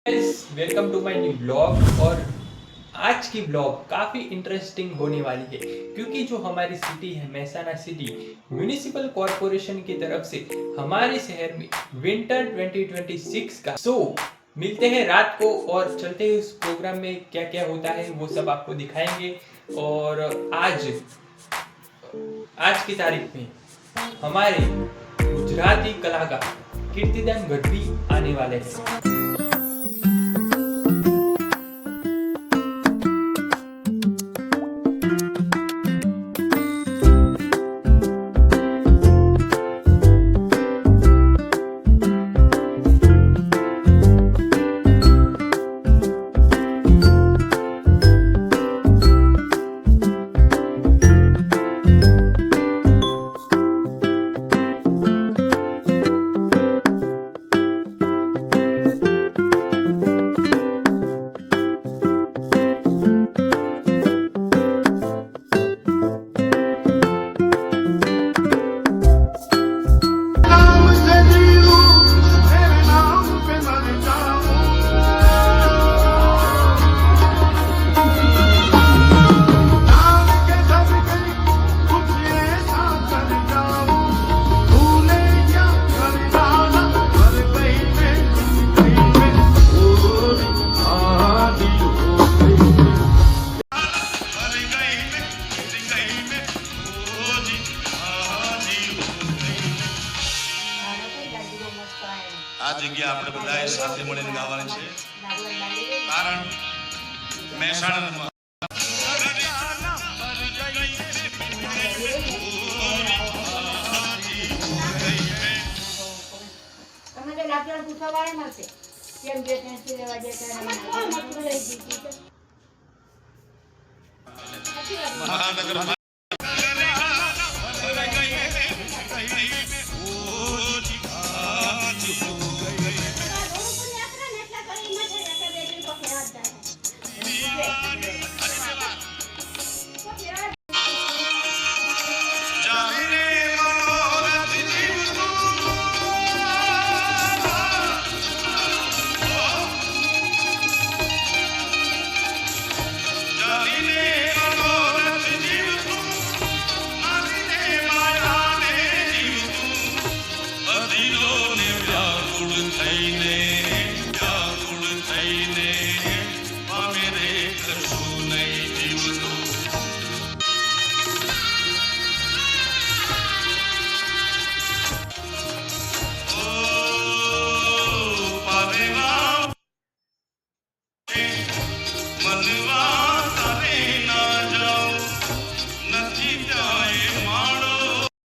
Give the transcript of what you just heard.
Welcome to my new blog. और आज की ब्लॉग काफ़ी इंटरेस्टिंग होने वाली है क्योंकि जो हमारी सिटी है मेहसाना सिटी म्यूनिसिपल कॉरपोरेशन की तरफ से हमारे शहर में विंटर 2026 का मिलते हैं रात को और चलते हैं उस प्रोग्राम में क्या क्या होता है वो सब आपको दिखाएंगे। और आज की तारीख में हमारे गुजराती कलाकार कीर्तिदान गढ़वी आने वाले हैं। આ જગ્યા આપણે બધાએ સાથે મળીને ગાવાની છે કારણ મહેસાણામાં મહાનગર